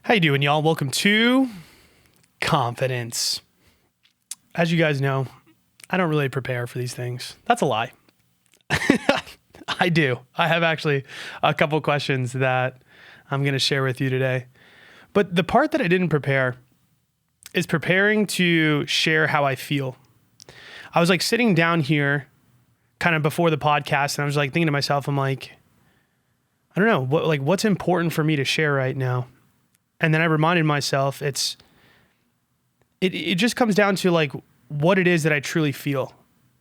How you doing, y'all? Welcome to Confidence. As you guys know, I don't really prepare for these things. That's a lie. I do. I have actually a couple questions that I'm going to share with you today. But the part that I didn't prepare is preparing to share how I feel. I was like sitting down here kind of before the podcast and I was like thinking to myself, I'm like, I don't know, what's important for me to share right now? And then I reminded myself it just comes down to like what it is that I truly feel.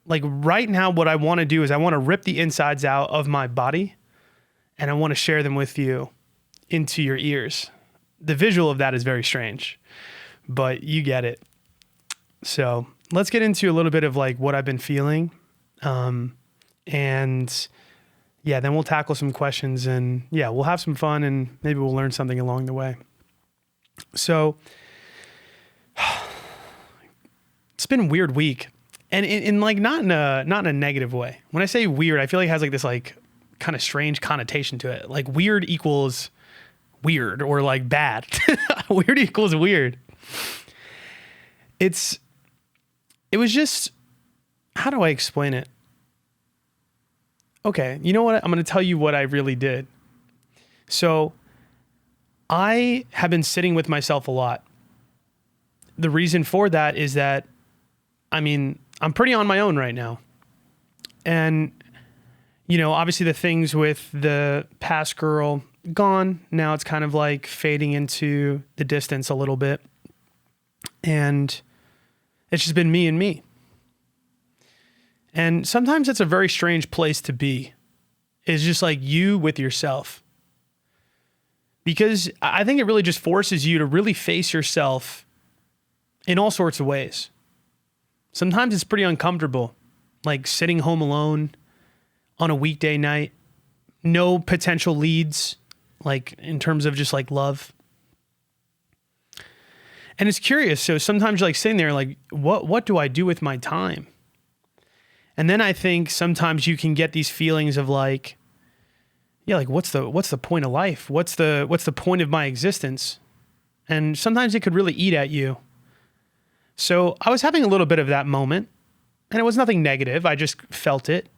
Like right now, what I want to do is I want to rip the insides out of my body and I want to share them with you into your ears. The visual of that is very strange, but you get it. So let's get into a little bit of like what I've been feeling. And yeah, then we'll tackle some questions and yeah, we'll have some fun and maybe we'll learn something along the way. So it's been a weird week and in like, not in a negative way. When I say weird, I feel like it has like this like kind of strange connotation to it. Like weird equals weird or like bad. Weird equals weird. It was just, how do I explain it? Okay. You know what? I'm going to tell you what I really did. So I have been sitting with myself a lot. The reason for that is that, I'm pretty on my own right now. And, obviously the things with the past girl gone. Now it's kind of like fading into the distance a little bit. And it's just been me and me. And sometimes it's a very strange place to be. It's just like you with yourself. Because I think it really just forces you to really face yourself in all sorts of ways. Sometimes it's pretty uncomfortable, like sitting home alone on a weekday night, no potential leads, like in terms of just like love. And it's curious. So sometimes you're like sitting there like, what do I do with my time? And then I think sometimes you can get these feelings of like, yeah, like what's the point of life? What's the point of my existence? And sometimes it could really eat at you. So I was having a little bit of that moment and it was nothing negative. I just felt it.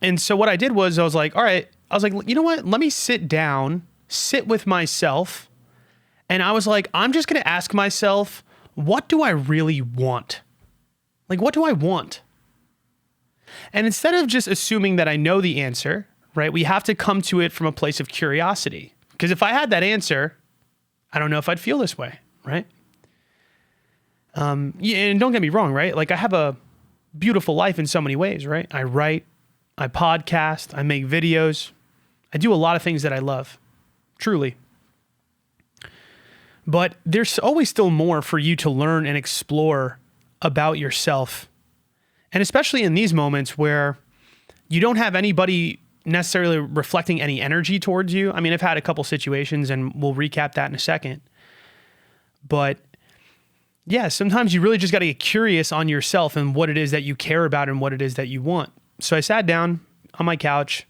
And so what I did was I was like, you know what? Let me sit down, sit with myself. And I was like, I'm just going to ask myself, what do I really want? Like, what do I want? And instead of just assuming that I know the answer, right, we have to come to it from a place of curiosity. Because if I had that answer, I don't know if I'd feel this way, right? Yeah, and don't get me wrong, right? Like I have a beautiful life in so many ways, right? I write, I podcast, I make videos. I do a lot of things that I love, truly. But there's always still more for you to learn and explore about yourself. And especially in these moments where you don't have anybody necessarily reflecting any energy towards you. I've had a couple situations and we'll recap that in a second. But yeah, sometimes you really just got to get curious on yourself and what it is that you care about and what it is that you want. So I sat down on my couch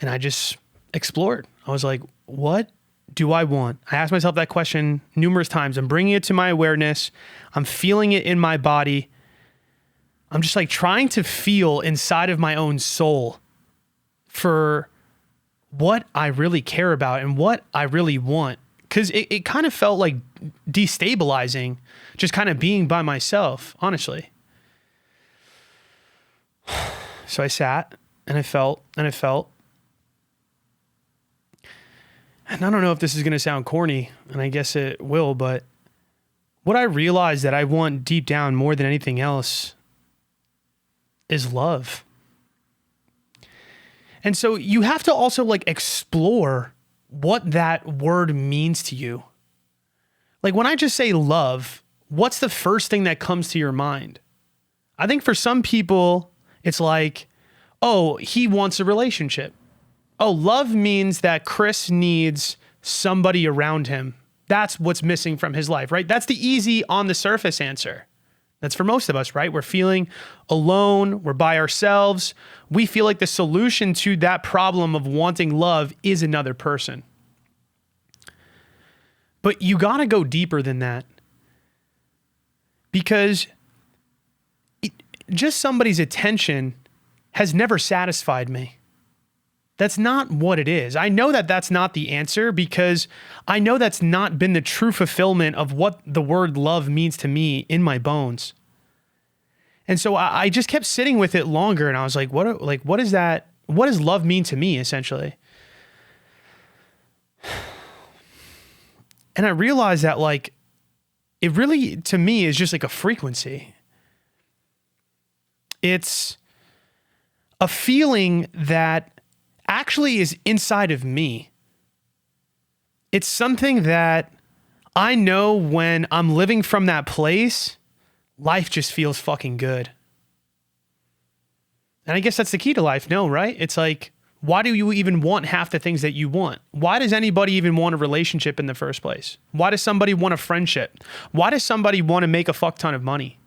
and I just explored. I was like, what do I want? I asked myself that question numerous times. I'm bringing it to my awareness. I'm feeling it in my body. I'm just like trying to feel inside of my own soul for what I really care about and what I really want. Because it kind of felt like destabilizing just kind of being by myself, honestly. So I sat and I felt and I felt. And I don't know if this is going to sound corny, and I guess it will, but what I realized that I want deep down more than anything else is love. And so you have to also like explore what that word means to you. Like when I just say love, what's the first thing that comes to your mind? I think for some people, it's like, oh, he wants a relationship. Oh, love means that Chris needs somebody around him. That's what's missing from his life, right? That's the easy on the surface answer. That's for most of us, right? We're feeling alone. We're by ourselves. We feel like the solution to that problem of wanting love is another person. But you got to go deeper than that, because just somebody's attention has never satisfied me. That's not what it is. I know that that's not the answer, because I know that's not been the true fulfillment of what the word love means to me in my bones. And so I just kept sitting with it longer, and I was like, what is that? What does love mean to me, essentially? And I realized that, like, it really, to me, is just like a frequency. It's a feeling that actually is inside of me. It's something that I know when I'm living from that place, life just feels fucking good. And I guess that's the key to life, no, right? It's like, why do you even want half the things that you want? Why does anybody even want a relationship in the first place? Why does somebody want a friendship? Why does somebody want to make a fuck ton of money?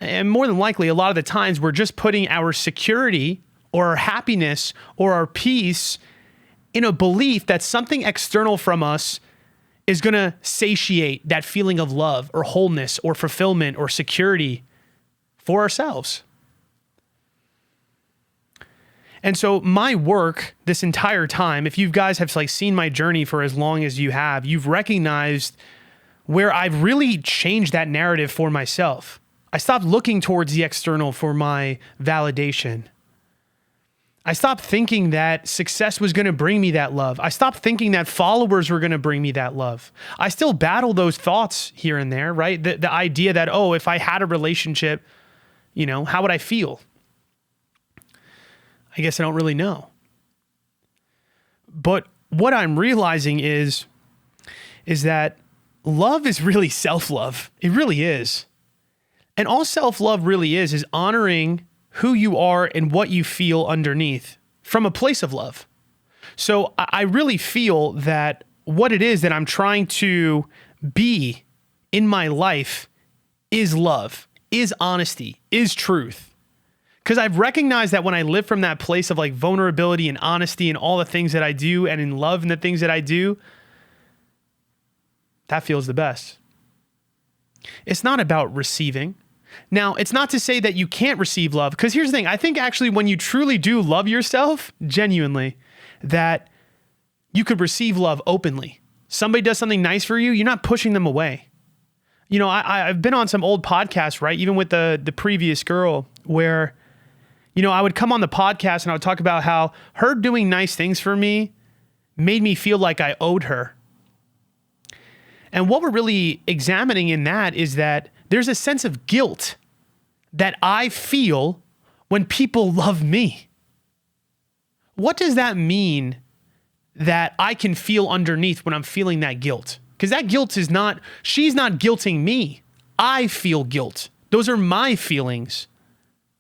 And more than likely, a lot of the times we're just putting our security or our happiness or our peace in a belief that something external from us is going to satiate that feeling of love or wholeness or fulfillment or security for ourselves. And so my work this entire time, if you guys have like seen my journey for as long as you have, you've recognized where I've really changed that narrative for myself. I stopped looking towards the external for my validation. I stopped thinking that success was going to bring me that love. I stopped thinking that followers were going to bring me that love. I still battle those thoughts here and there, right? The idea that, oh, if I had a relationship, you know, how would I feel? I guess I don't really know. But what I'm realizing is that love is really self-love. It really is. And all self-love really is honoring who you are and what you feel underneath from a place of love. So I really feel that what it is that I'm trying to be in my life is love, is honesty, is truth. Because I've recognized that when I live from that place of like vulnerability and honesty and all the things that I do, and in love and the things that I do, that feels the best. It's not about receiving. Now, it's not to say that you can't receive love, because here's the thing. I think actually when you truly do love yourself, genuinely, that you could receive love openly. Somebody does something nice for you, you're not pushing them away. You know, I've been on some old podcasts, right? Even with the previous girl, where, you know, I would come on the podcast and I would talk about how her doing nice things for me made me feel like I owed her. And what we're really examining in that is that there's a sense of guilt that I feel when people love me. What does that mean that I can feel underneath when I'm feeling that guilt? Because that guilt is not, she's not guilting me. I feel guilt. Those are my feelings.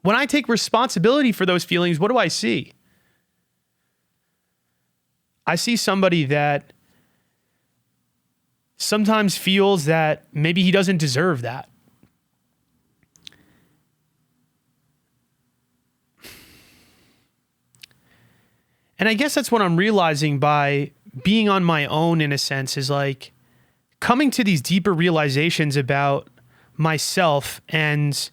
When I take responsibility for those feelings, what do I see? I see somebody that sometimes feels that maybe he doesn't deserve that. And I guess that's what I'm realizing by being on my own, in a sense, is like coming to these deeper realizations about myself and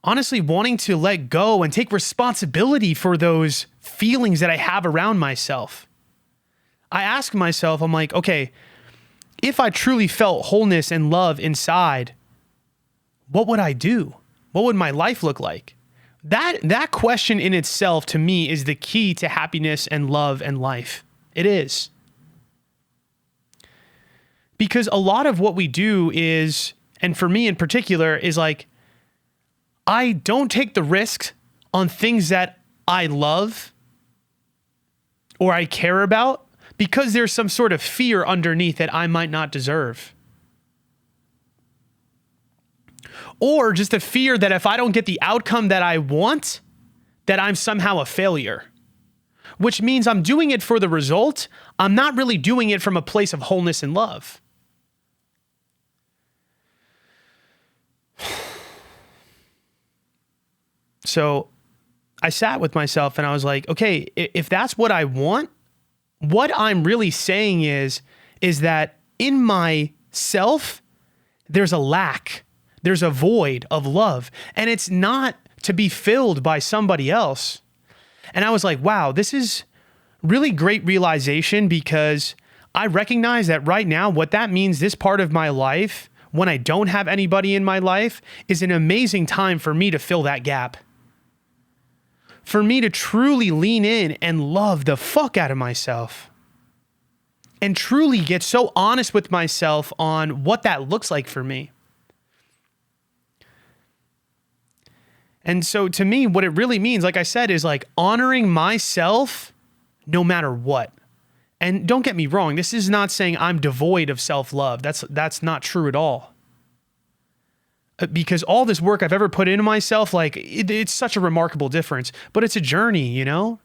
honestly wanting to let go and take responsibility for those feelings that I have around myself. I ask myself, I'm like, okay, if I truly felt wholeness and love inside, what would I do? What would my life look like? That question in itself, to me, is the key to happiness and love and life. It is. Because a lot of what we do is, and for me in particular, is like, I don't take the risks on things that I love or I care about because there's some sort of fear underneath that I might not deserve. Or just a fear that if I don't get the outcome that I want, that I'm somehow a failure. Which means I'm doing it for the result. I'm not really doing it from a place of wholeness and love. So I sat with myself and I was like, okay, if that's what I want, what I'm really saying is that in myself, there's a lack, there's a void of love, and it's not to be filled by somebody else. And I was like, wow, this is really great realization, because I recognize that right now, what that means, this part of my life, when I don't have anybody in my life, is an amazing time for me to fill that gap. For me to truly lean in and love the fuck out of myself. And truly get so honest with myself on what that looks like for me. And so to me, what it really means, like I said, is like honoring myself no matter what. And don't get me wrong, this is not saying I'm devoid of self-love. That's not true at all. Because all this work I've ever put into myself, like it's such a remarkable difference, but it's a journey, you know?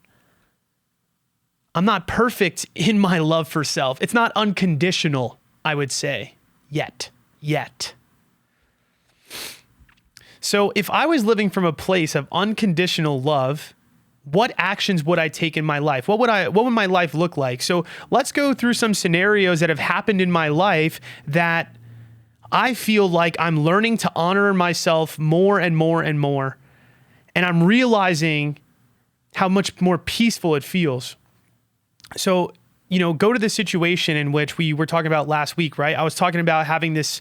I'm not perfect in my love for self. It's not unconditional, I would say, yet. So if I was living from a place of unconditional love, what actions would I take in my life? What would my life look like? So let's go through some scenarios that have happened in my life that I feel like I'm learning to honor myself more and more and more. And I'm realizing how much more peaceful it feels. So, you know, go to the situation in which we were talking about last week, right? I was talking about having this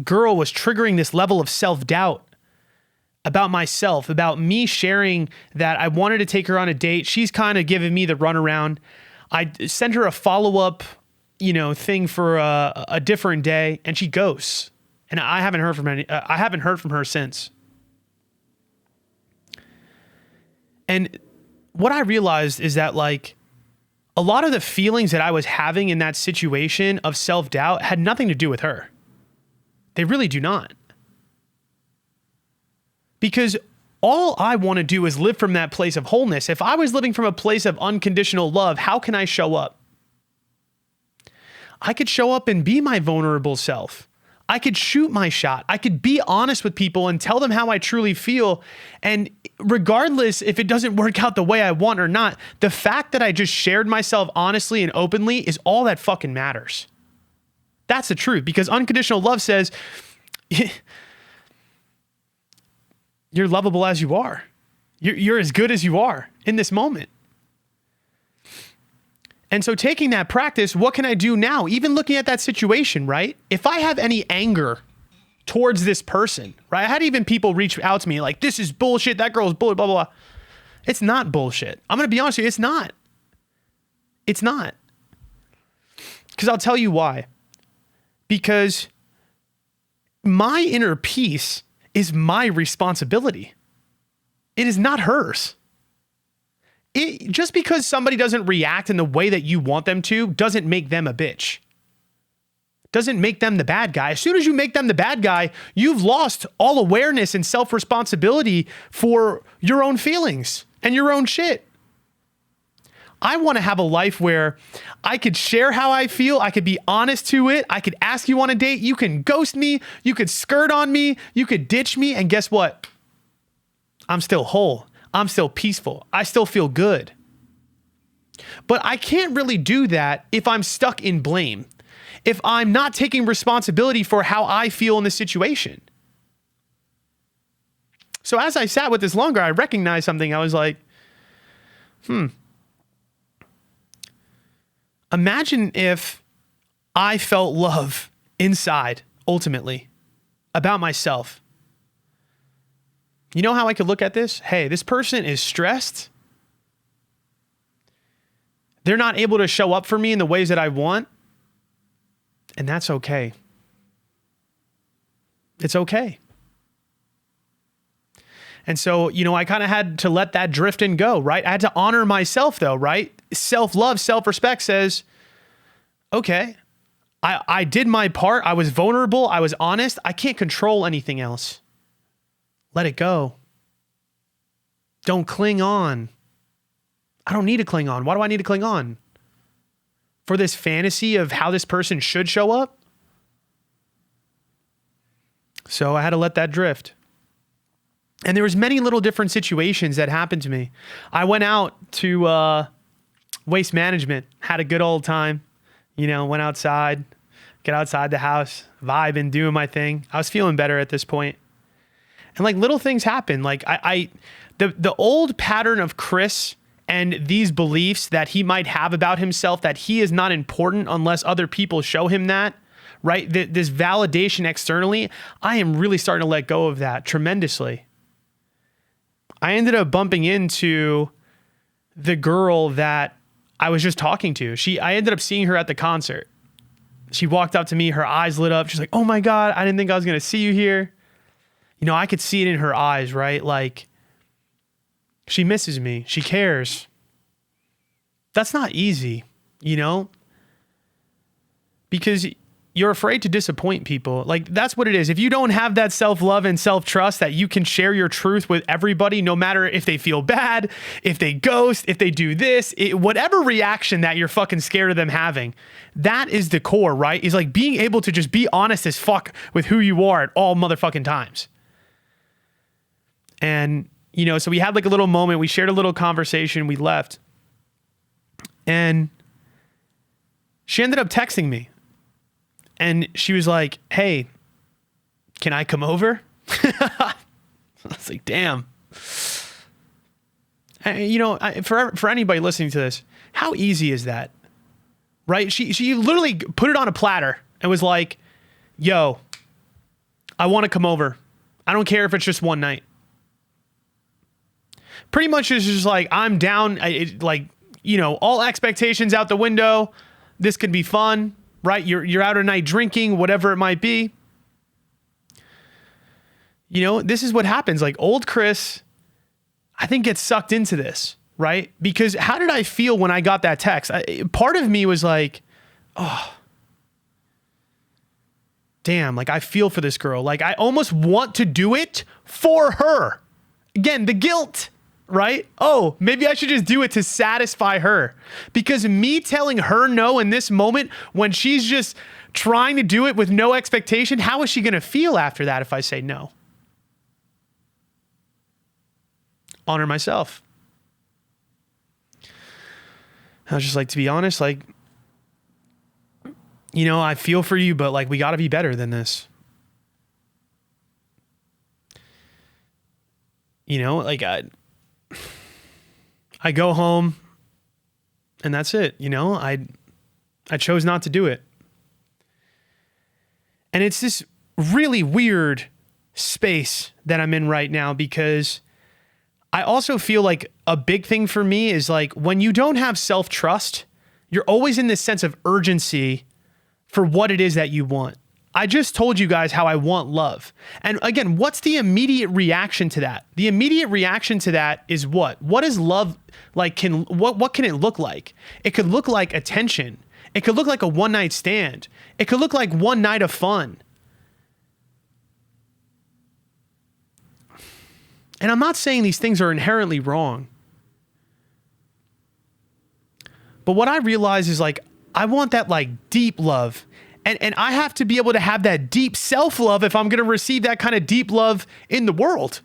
girl was triggering this level of self-doubt about myself, about me sharing that I wanted to take her on a date. She's kind of giving me the runaround. I sent her a follow-up, thing for a different day, and she ghosts. And I haven't heard from her since. And what I realized is that, like, a lot of the feelings that I was having in that situation of self-doubt had nothing to do with her. They really do not. Because all I want to do is live from that place of wholeness. If I was living from a place of unconditional love, how can I show up? I could show up and be my vulnerable self. I could shoot my shot. I could be honest with people and tell them how I truly feel. And regardless if it doesn't work out the way I want or not, the fact that I just shared myself honestly and openly is all that fucking matters. That's the truth, because unconditional love says, you're lovable as you are. You're as good as you are in this moment. And so taking that practice, what can I do now? Even looking at that situation, right? If I have any anger towards this person, right? I had even people reach out to me like, this is bullshit. That girl's bullshit, blah, blah, blah. It's not bullshit. I'm going to be honest with you. It's not. It's not. Because I'll tell you why. Because my inner peace is my responsibility. It is not hers. Just because somebody doesn't react in the way that you want them to doesn't make them a bitch. Doesn't make them the bad guy. As soon as you make them the bad guy, you've lost all awareness and self-responsibility for your own feelings and your own shit. I want to have a life where I could share how I feel. I could be honest to it. I could ask you on a date. You can ghost me. You could skirt on me. You could ditch me. And guess what? I'm still whole. I'm still peaceful. I still feel good. But I can't really do that if I'm stuck in blame. If I'm not taking responsibility for how I feel in this situation. So as I sat with this longer, I recognized something. I was like, imagine if I felt love inside, ultimately, about myself. You know how I could look at this? Hey, this person is stressed. They're not able to show up for me in the ways that I want. And that's okay. It's okay. And so, I kind of had to let that drift and go, right? I had to honor myself though, right? Self-love, self-respect says, okay, I did my part. I was vulnerable. I was honest. I can't control anything else. Let it go. Don't cling on. I don't need to cling on. Why do I need to cling on? For this fantasy of how this person should show up? So I had to let that drift. And there was many little different situations that happened to me. I went out to Waste management. Had a good old time. Went outside, get outside the house, vibing, doing my thing. I was feeling better at this point. And like little things happen. Like the old pattern of Chris and these beliefs that he might have about himself, that he is not important unless other people show him that, right? This validation externally, I am really starting to let go of that tremendously. I ended up bumping into the girl that I was just talking to. I ended up seeing her at the concert. She walked up to me, her eyes lit up. She's like, "Oh my God, I didn't think I was going to see you here." I could see it in her eyes, right? Like, she misses me. She cares. That's not easy, because you're afraid to disappoint people. Like, that's what it is. If you don't have that self-love and self-trust that you can share your truth with everybody, no matter if they feel bad, if they ghost, if they do this, whatever reaction that you're fucking scared of them having, that is the core, right? Is like being able to just be honest as fuck with who you are at all motherfucking times. And, so we had like a little moment, we shared a little conversation, we left. And she ended up texting me. And she was like, "Hey, can I come over?" I was like, damn. For anybody listening to this, how easy is that? Right? She literally put it on a platter and was like, "Yo, I want to come over. I don't care if it's just one night." Pretty much it's just like, I'm down, all expectations out the window. This could be fun. Right? You're out at night drinking, whatever it might be. This is what happens. Like, old Chris, I think, gets sucked into this, right? Because how did I feel when I got that text? Part of me was like, oh, damn, like I feel for this girl. Like, I almost want to do it for her. Again, the guilt. Right? Oh, maybe I should just do it to satisfy her. Because me telling her no in this moment, when she's just trying to do it with no expectation, how is she going to feel after that if I say no? Honor myself. I was just like, to be honest, like, I feel for you, but like, we got to be better than this. Like, I go home and that's it. I chose not to do it. And it's this really weird space that I'm in right now, because I also feel like a big thing for me is like, when you don't have self-trust, you're always in this sense of urgency for what it is that you want. I just told you guys how I want love. And again, what's the immediate reaction to that? The immediate reaction to that is what? What is love like? What can it look like? It could look like attention. It could look like a one-night stand. It could look like one night of fun. And I'm not saying these things are inherently wrong. But what I realize is like, I want that like deep love. And I have to be able to have that deep self-love if I'm going to receive that kind of deep love in the world.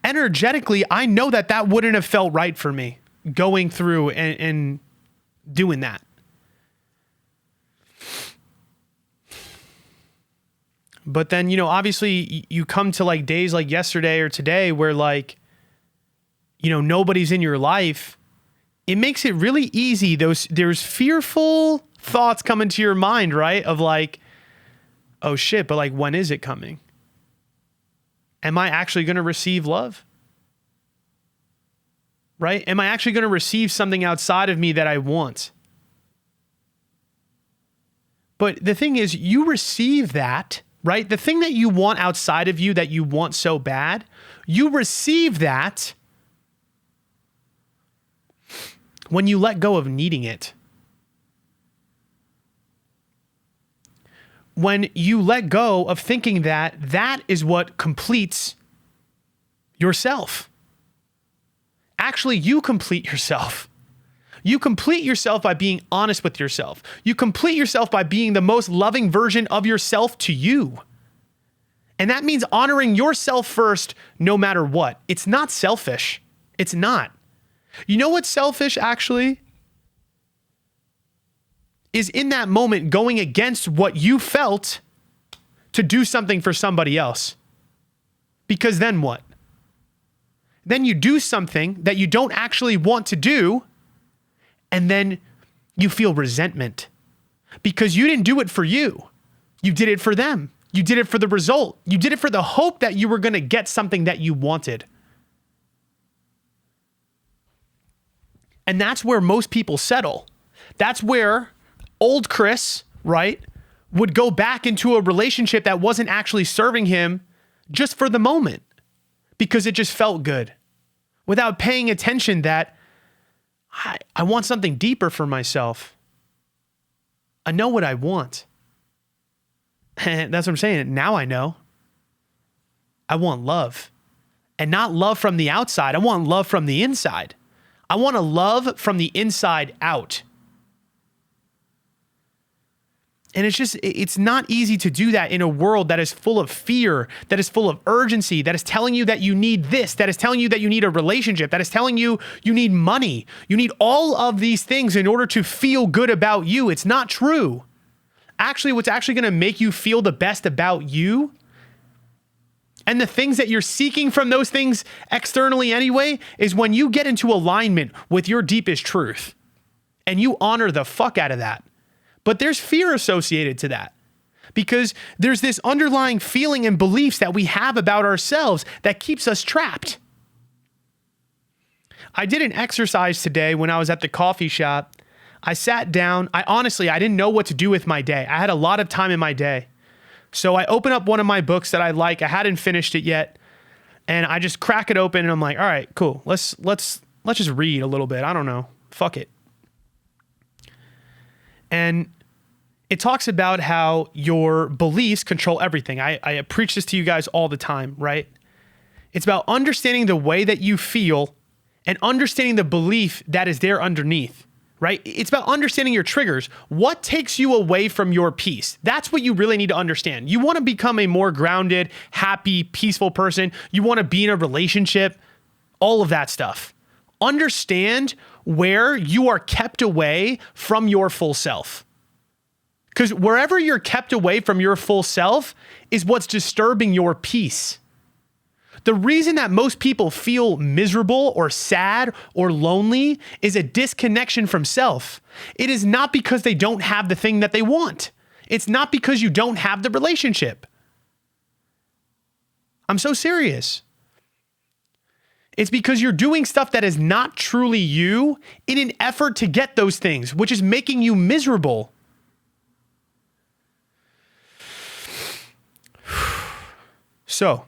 Energetically, I know that wouldn't have felt right for me going through and doing that. But then, obviously you come to like days like yesterday or today where like, nobody's in your life. It makes it really easy. There's fearful thoughts come into your mind, right? Of like, oh shit, but like, when is it coming? Am I actually going to receive love? Right? Am I actually going to receive something outside of me that I want? But the thing is, you receive that, right? The thing that you want outside of you that you want so bad, you receive that when you let go of needing it. When you let go of thinking that is what completes yourself. Actually, you complete yourself. You complete yourself by being honest with yourself. You complete yourself by being the most loving version of yourself to you. And that means honoring yourself first, no matter what. It's not selfish. It's not. You know what's selfish actually? Is in that moment going against what you felt to do something for somebody else. Because then what? Then you do something that you don't actually want to do, and then you feel resentment because you didn't do it for you. You did it for them. You did it for the result. You did it for the hope that you were going to get something that you wanted. And that's where most people settle. That's where old Chris, right, would go back into a relationship that wasn't actually serving him just for the moment because it just felt good without paying attention that I want something deeper for myself. I know what I want. That's what I'm saying. Now I know. I want love. And not love from the outside. I want love from the inside. I want to love from the inside out. And it's not easy to do that in a world that is full of fear, that is full of urgency, that is telling you that you need this, that is telling you that you need a relationship, that is telling you you need money. You need all of these things in order to feel good about you. It's not true. Actually, what's actually going to make you feel the best about you and the things that you're seeking from those things externally anyway is when you get into alignment with your deepest truth and you honor the fuck out of that. But there's fear associated to that because there's this underlying feeling and beliefs that we have about ourselves that keeps us trapped. I did an exercise today when I was at the coffee shop. I sat down. I didn't know what to do with my day. I had a lot of time in my day. So I open up one of my books that I like. I hadn't finished it yet. And I just crack it open and I'm like, all right, cool. Let's just read a little bit. I don't know. Fuck it. And it talks about how your beliefs control everything. I preach this to you guys all the time, right? It's about understanding the way that you feel and understanding the belief that is there underneath, right? It's about understanding your triggers. What takes you away from your peace? That's what you really need to understand. You want to become a more grounded, happy, peaceful person. You want to be in a relationship, all of that stuff. Understand where you are kept away from your full self. Because wherever you're kept away from your full self is what's disturbing your peace. The reason that most people feel miserable or sad or lonely is a disconnection from self. It is not because they don't have the thing that they want. It's not because you don't have the relationship. I'm so serious. It's because you're doing stuff that is not truly you in an effort to get those things, which is making you miserable. So,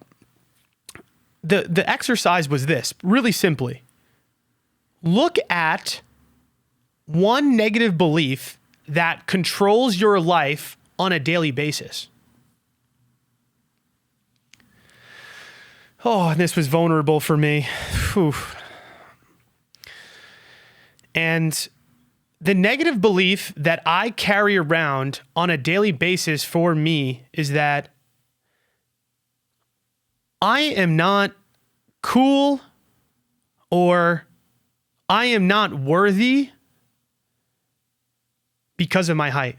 the exercise was this, really simply. Look at one negative belief that controls your life on a daily basis. Oh, this was vulnerable for me. Whew. And the negative belief that I carry around on a daily basis for me is that I am not cool or I am not worthy because of my height.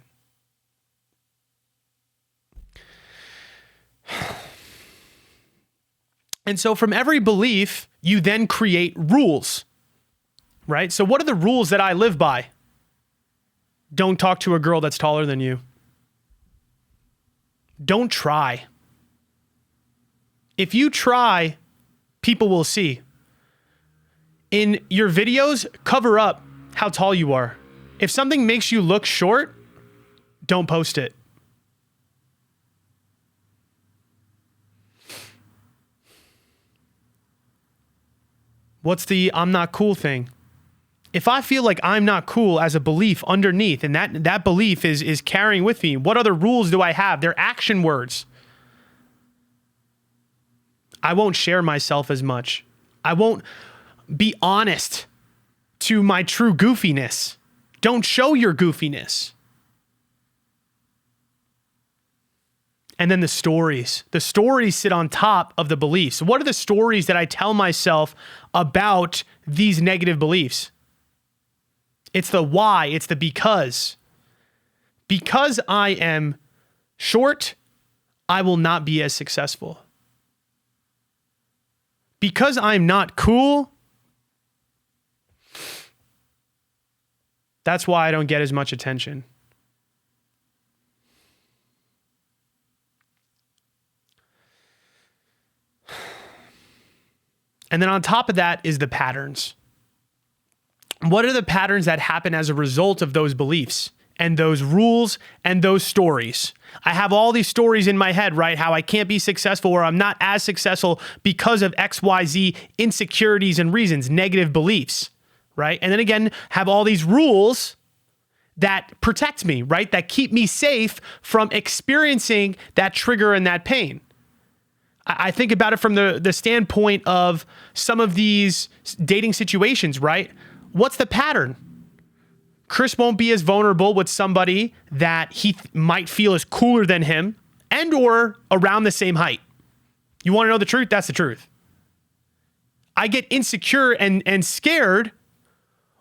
And so from every belief, you then create rules, right? So what are the rules that I live by? Don't talk to a girl that's taller than you. Don't try. If you try, people will see. In your videos, cover up how tall you are. If something makes you look short, don't post it. What's the I'm not cool thing? If I feel like I'm not cool as a belief underneath, and that belief is carrying with me, what other rules do I have? They're action words. I won't share myself as much. I won't be honest to my true goofiness. Don't show your goofiness. And then the stories. The stories sit on top of the beliefs. What are the stories that I tell myself about these negative beliefs? It's the why, it's the because. Because I am short, I will not be as successful. Because I'm not cool, that's why I don't get as much attention. And then on top of that is the patterns. What are the patterns that happen as a result of those beliefs and those rules and those stories? I have all these stories in my head, right? How I can't be successful or I'm not as successful because of XYZ insecurities and reasons, negative beliefs, right? And then again, have all these rules that protect me, right? That keep me safe from experiencing that trigger and that pain. I think about it from the standpoint of some of these dating situations, right? What's the pattern? Chris won't be as vulnerable with somebody that he might feel is cooler than him and or around the same height. You want to know the truth? That's the truth. I get insecure and scared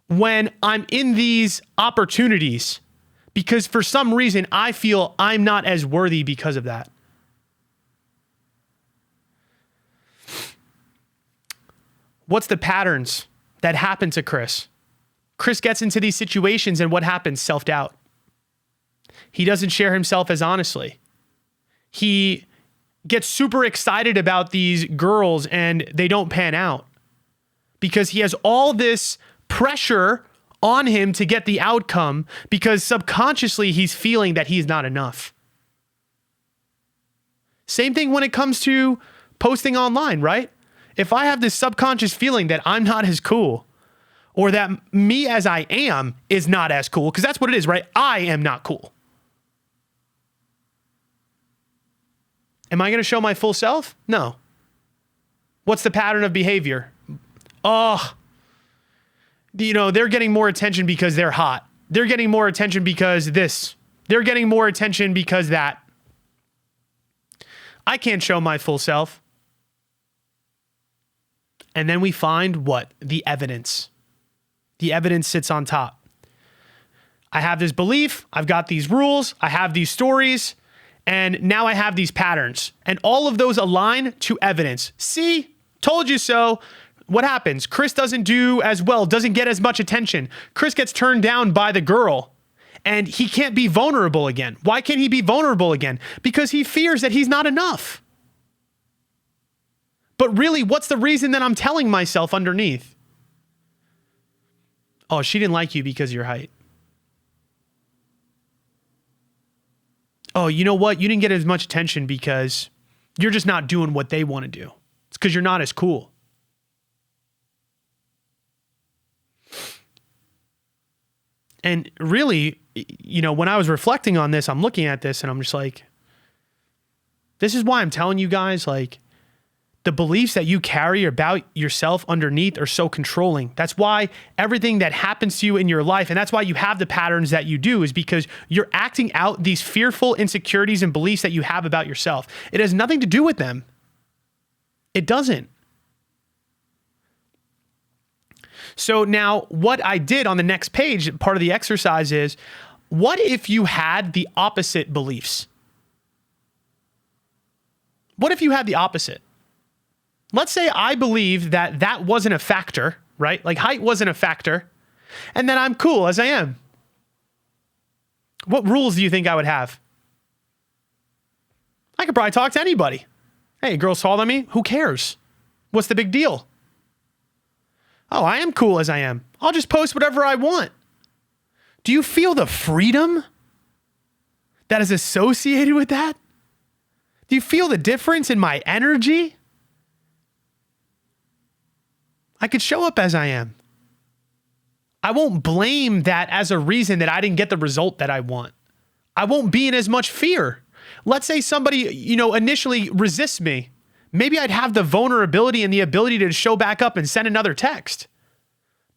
when I'm in these opportunities because for some reason I feel I'm not as worthy because of that. What's the patterns that happen to Chris? Chris gets into these situations and what happens? Self-doubt. He doesn't share himself as honestly. He gets super excited about these girls and they don't pan out because he has all this pressure on him to get the outcome because subconsciously he's feeling that he's not enough. Same thing when it comes to posting online, right? If I have this subconscious feeling that I'm not as cool or that me as I am is not as cool, because that's what it is, right? I am not cool. Am I going to show my full self? No. What's the pattern of behavior? Oh, they're getting more attention because they're hot. They're getting more attention because this. They're getting more attention because that. I can't show my full self. And then we find what? The evidence. The evidence sits on top. I have this belief, I've got these rules, I have these stories, and now I have these patterns. And all of those align to evidence. See? Told you so. What happens? Chris doesn't do as well, doesn't get as much attention. Chris gets turned down by the girl, and he can't be vulnerable again. Why can't he be vulnerable again? Because he fears that he's not enough. But really, what's the reason that I'm telling myself underneath? Oh, she didn't like you because of your height. Oh, you know what? You didn't get as much attention because you're just not doing what they want to do. It's because you're not as cool. And really, when I was reflecting on this, I'm looking at this and I'm just like, this is why I'm telling you guys, like, the beliefs that you carry about yourself underneath are so controlling. That's why everything that happens to you in your life, and that's why you have the patterns that you do, is because you're acting out these fearful insecurities and beliefs that you have about yourself. It has nothing to do with them. It doesn't. So now what I did on the next page, part of the exercise is, what if you had the opposite beliefs? What if you had the opposite? Let's say I believe that that wasn't a factor, right? Like height wasn't a factor, and then I'm cool as I am. What rules do you think I would have? I could probably talk to anybody. Hey, girl's taller than me? Who cares? What's the big deal? Oh, I am cool as I am. I'll just post whatever I want. Do you feel the freedom that is associated with that? Do you feel the difference in my energy? I could show up as I am. I won't blame that as a reason that I didn't get the result that I want. I won't be in as much fear. Let's say somebody, initially resists me. Maybe I'd have the vulnerability and the ability to show back up and send another text.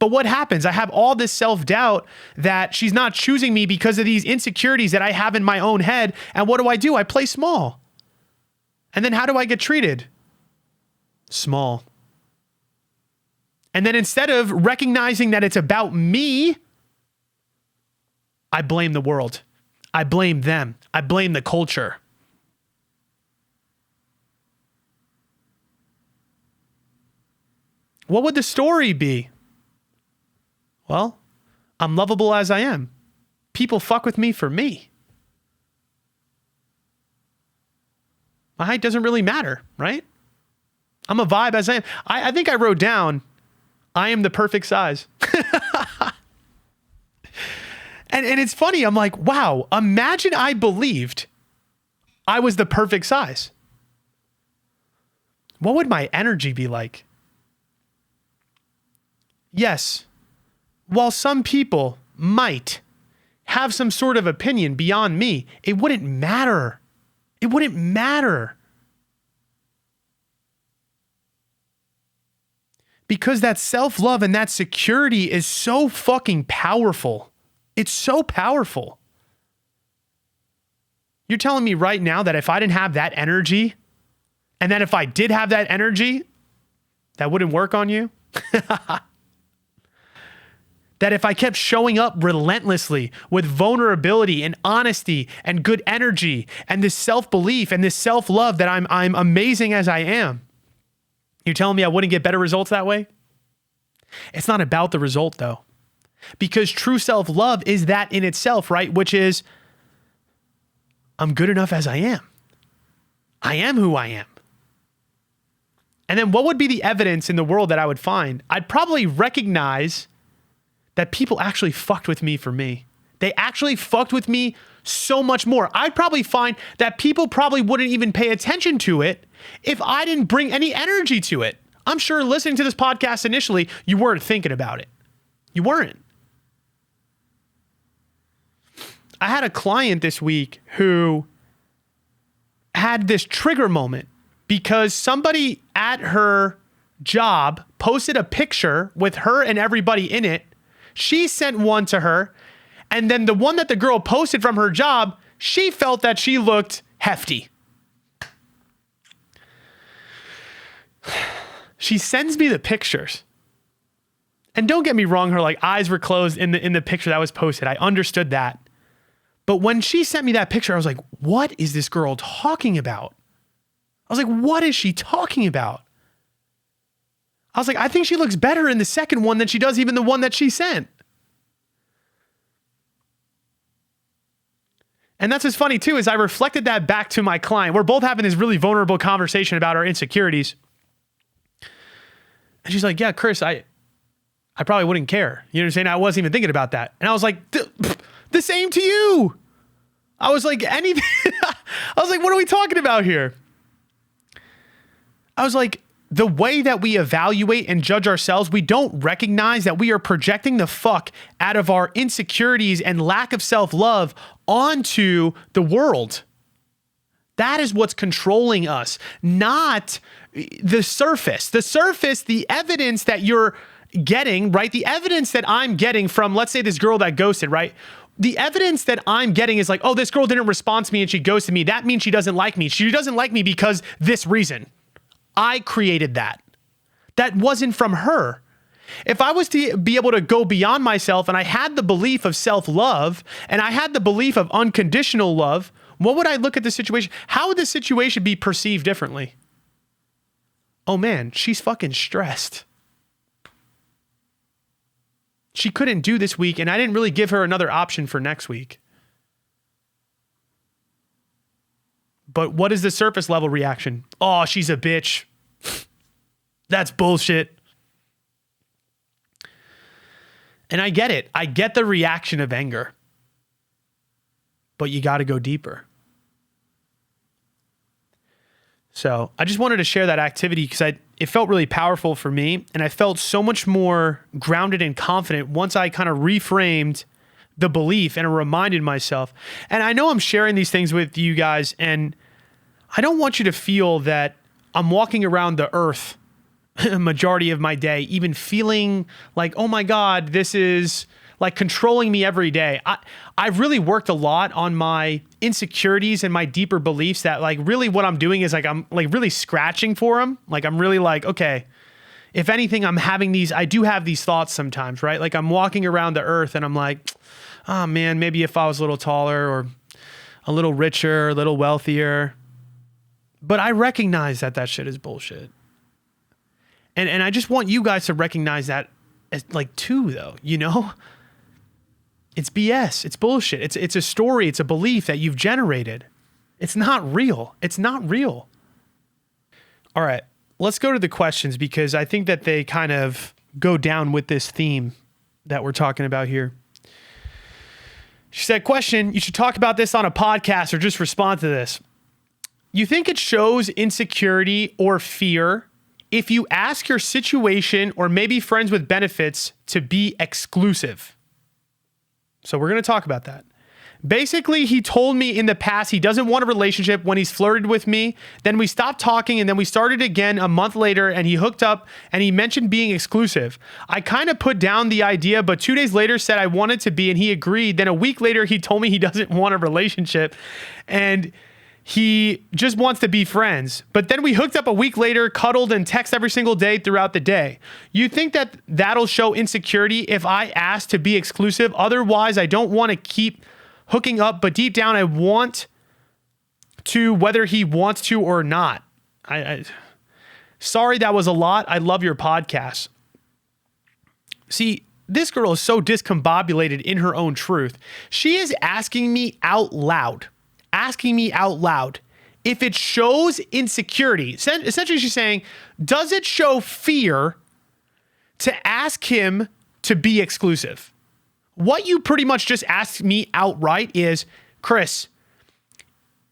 But what happens? I have all this self-doubt that she's not choosing me because of these insecurities that I have in my own head. And what do? I play small. And then how do I get treated? Small. And then instead of recognizing that it's about me, I blame the world. I blame them. I blame the culture. What would the story be? Well, I'm lovable as I am. People fuck with me for me. My height doesn't really matter, right? I'm a vibe as I am. I think I wrote down, I am the perfect size. And it's funny. I'm like, wow, imagine I believed I was the perfect size. What would my energy be like? Yes, while some people might have some sort of opinion beyond me, it wouldn't matter. It wouldn't matter. Because that self-love and that security is so fucking powerful. It's so powerful. You're telling me right now that if I didn't have that energy, and then if I did have that energy, that wouldn't work on you? That if I kept showing up relentlessly with vulnerability and honesty and good energy and this self-belief and this self-love that I'm amazing as I am, you're telling me I wouldn't get better results that way? It's not about the result though. Because true self-love is that in itself, right? Which is, I'm good enough as I am. I am who I am. And then what would be the evidence in the world that I would find? I'd probably recognize that people actually fucked with me for me. They actually fucked with me so much more. I'd probably find that people probably wouldn't even pay attention to it if I didn't bring any energy to it. I'm sure listening to this podcast initially, you weren't thinking about it. You weren't. I had a client this week who had this trigger moment because somebody at her job posted a picture with her and everybody in it. She sent one to her, and then the one that the girl posted from her job, she felt that she looked hefty. She sends me the pictures. And don't get me wrong, her like eyes were closed in the picture that was posted. I understood that. But when she sent me that picture, I was like, what is this girl talking about? I was like, what is she talking about? I was like, I think she looks better in the second one than she does even the one that she sent. And that's what's funny too, is I reflected that back to my client. We're both having this really vulnerable conversation about our insecurities. And she's like, yeah, Chris, I probably wouldn't care. You know what I'm saying? I wasn't even thinking about that. And I was like, the same to you. I was like, anything. I was like, what are we talking about here? I was like, the way that we evaluate and judge ourselves, we don't recognize that we are projecting the fuck out of our insecurities and lack of self-love onto the world. That is what's controlling us, not the surface. The surface, the evidence that you're getting, right? The evidence that I'm getting from, let's say, this girl that ghosted, right? The evidence that I'm getting is like, oh, this girl didn't respond to me and she ghosted me. That means she doesn't like me. She doesn't like me because this reason. I created that. That wasn't from her. If I was to be able to go beyond myself and I had the belief of self-love and I had the belief of unconditional love, what would I look at the situation? How would the situation be perceived differently? Oh man, she's fucking stressed. She couldn't do this week and I didn't really give her another option for next week. But what is the surface level reaction? Oh, she's a bitch. That's bullshit. And I get it. I get the reaction of anger. But you got to go deeper. So I just wanted to share that activity because it felt really powerful for me. And I felt so much more grounded and confident once I kind of reframed the belief and reminded myself. And I know I'm sharing these things with you guys, and I don't want you to feel that I'm walking around the earth a majority of my day, even feeling like, oh my God, this is like controlling me every day. I've really worked a lot on my insecurities and my deeper beliefs that like really what I'm doing is like, I'm like really scratching for them. Like I'm really like, okay, if anything, I do have these thoughts sometimes, right? Like I'm walking around the earth and I'm like, oh man, maybe if I was a little taller or a little richer, a little wealthier. But I recognize that shit is bullshit. And I just want you guys to recognize that as like too, though, you know? It's BS. It's bullshit. It's a story. It's a belief that you've generated. It's not real. It's not real. All right, let's go to the questions because I think that they kind of go down with this theme that we're talking about here. She said, question, you should talk about this on a podcast or just respond to this. You think it shows insecurity or fear if you ask your situation or maybe friends with benefits to be exclusive? So we're going to talk about that. Basically, he told me in the past he doesn't want a relationship when he's flirted with me. Then we stopped talking and then we started again a month later and he hooked up and he mentioned being exclusive. I kind of put down the idea, but 2 days later said I wanted to be and he agreed. Then a week later, he told me he doesn't want a relationship and he just wants to be friends. But then we hooked up a week later, cuddled and text every single day throughout the day. You think that that'll show insecurity if I ask to be exclusive? Otherwise, I don't want to keep hooking up, but deep down I want to, whether he wants to or not. Sorry, that was a lot. I love your podcast. See, this girl is so discombobulated in her own truth. She is asking me out loud if it shows insecurity. Essentially, she's saying, does it show fear to ask him to be exclusive? What you pretty much just asked me outright is, Chris,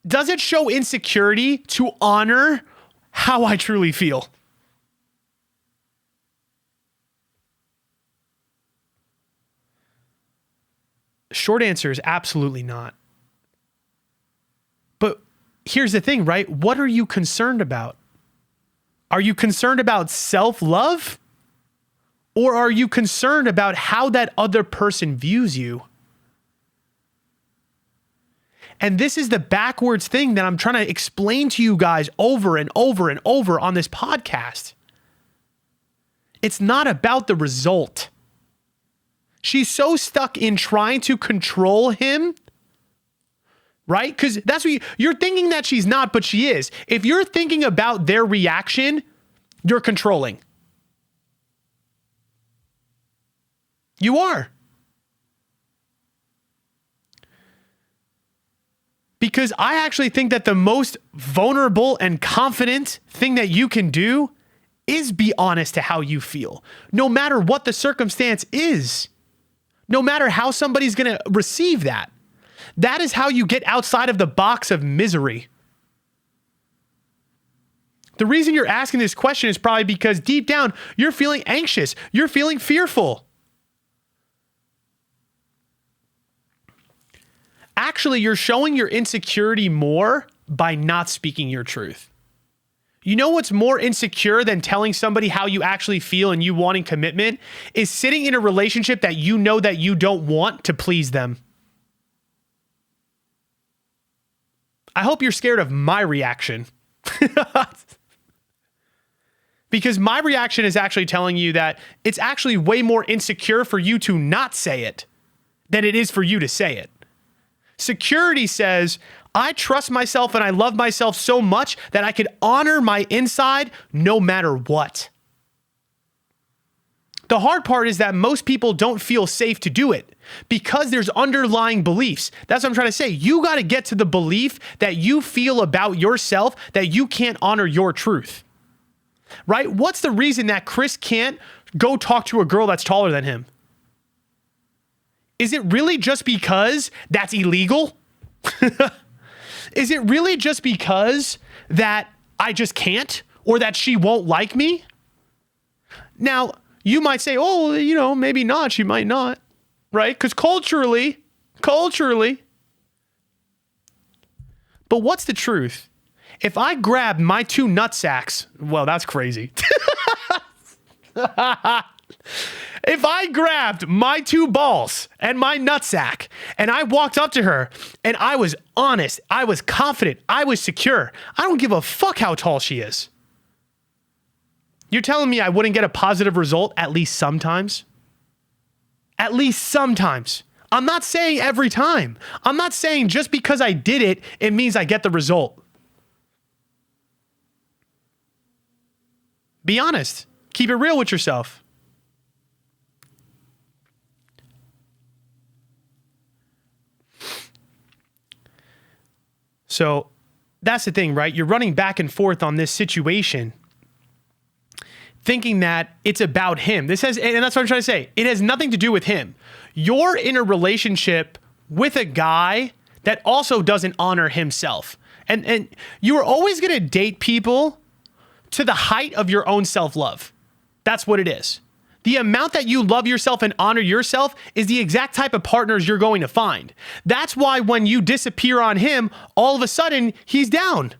does it show insecurity to honor how I truly feel? Short answer is absolutely not. But here's the thing, right? What are you concerned about? Are you concerned about self-love? Or are you concerned about how that other person views you? And this is the backwards thing that I'm trying to explain to you guys over and over and over on this podcast. It's not about the result. She's so stuck in trying to control him, right? Because that's what you're thinking that she's not, but she is. If you're thinking about their reaction, you're controlling. You are. Because I actually think that the most vulnerable and confident thing that you can do is be honest to how you feel, no matter what the circumstance is, no matter how somebody's going to receive that. That is how you get outside of the box of misery. The reason you're asking this question is probably because deep down, you're feeling anxious. You're feeling fearful. Actually, you're showing your insecurity more by not speaking your truth. You know what's more insecure than telling somebody how you actually feel and you wanting commitment is sitting in a relationship that you know that you don't want to please them. I hope you're scared of my reaction. Because my reaction is actually telling you that it's actually way more insecure for you to not say it than it is for you to say it. Security says, I trust myself and I love myself so much that I could honor my inside no matter what. The hard part is that most people don't feel safe to do it because there's underlying beliefs. That's what I'm trying to say. You got to get to the belief that you feel about yourself that you can't honor your truth. Right? What's the reason that Chris can't go talk to a girl that's taller than him? Is it really just because that's illegal? Is it really just because that I just can't or that she won't like me? Now, you might say, oh, you know, maybe not. She might not, right? Because culturally. But what's the truth? If I grab my two nutsacks, well, that's crazy. If I grabbed my two balls and my nutsack and I walked up to her and I was honest, I was confident, I was secure, I don't give a fuck how tall she is. You're telling me I wouldn't get a positive result at least sometimes? At least sometimes. I'm not saying every time. I'm not saying just because I did it, it means I get the result. Be honest. Keep it real with yourself. So that's the thing, right? You're running back and forth on this situation, thinking that it's about him. And that's what I'm trying to say. It has nothing to do with him. You're in a relationship with a guy that also doesn't honor himself. And you are always going to date people to the height of your own self-love. That's what it is. The amount that you love yourself and honor yourself is the exact type of partners you're going to find. That's why when you disappear on him, all of a sudden he's down.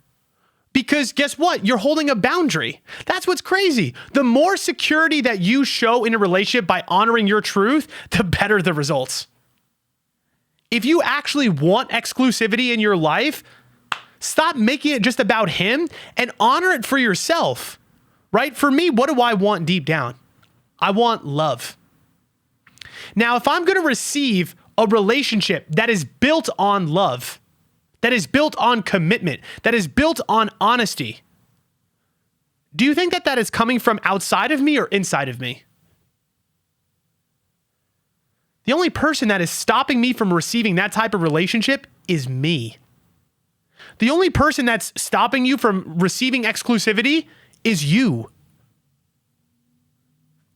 Because guess what? You're holding a boundary. That's what's crazy. The more security that you show in a relationship by honoring your truth, the better the results. If you actually want exclusivity in your life, stop making it just about him and honor it for yourself, right? For me, what do I want deep down? I want love. Now, if I'm going to receive a relationship that is built on love, that is built on commitment, that is built on honesty, do you think that that is coming from outside of me or inside of me? The only person that is stopping me from receiving that type of relationship is me. The only person that's stopping you from receiving exclusivity is you.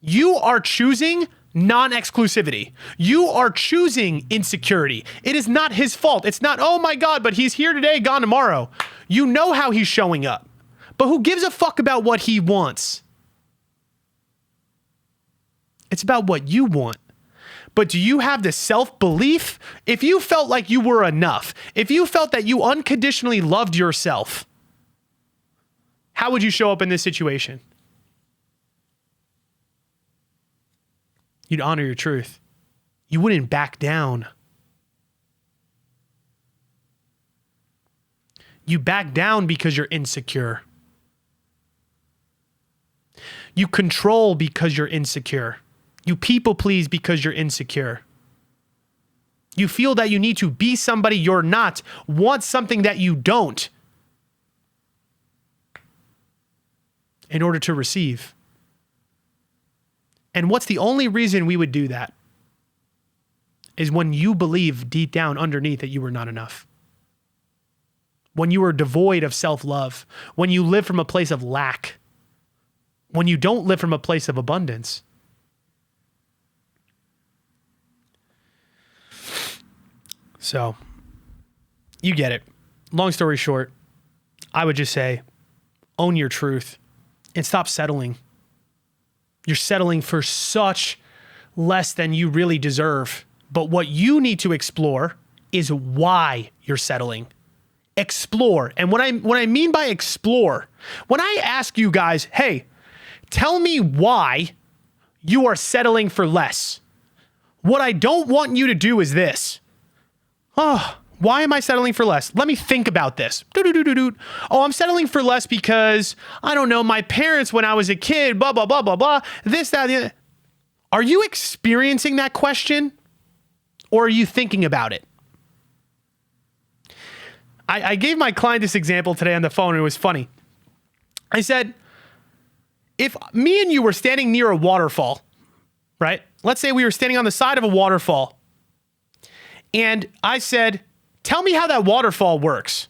You are choosing non-exclusivity. You are choosing insecurity. It is not his fault. It's not, oh my God, but he's here today, gone tomorrow. You know how he's showing up. But who gives a fuck about what he wants? It's about what you want. But do you have the self-belief? If you felt like you were enough, if you felt that you unconditionally loved yourself, how would you show up in this situation? You'd honor your truth. You wouldn't back down. You back down because you're insecure. You control because you're insecure. You people please because you're insecure. You feel that you need to be somebody you're not, want something that you don't in order to receive. And what's the only reason we would do that is when you believe deep down underneath that you were not enough. When you are devoid of self-love, when you live from a place of lack, when you don't live from a place of abundance. So, you get it. Long story short, I would just say, own your truth and stop settling. You're settling for such less than you really deserve. But what you need to explore is why you're settling. Explore. And what I mean by explore, when I ask you guys, hey, tell me why you are settling for less. What I don't want you to do is this. Oh, why am I settling for less? Let me think about this. Oh, I'm settling for less because, I don't know, my parents when I was a kid, blah, blah, blah, blah, blah, this, that, the other. Are you experiencing that question or are you thinking about it? I gave my client this example today on the phone and it was funny. I said, if me and you were standing near a waterfall, right? Let's say we were standing on the side of a waterfall and I said, tell me how that waterfall works.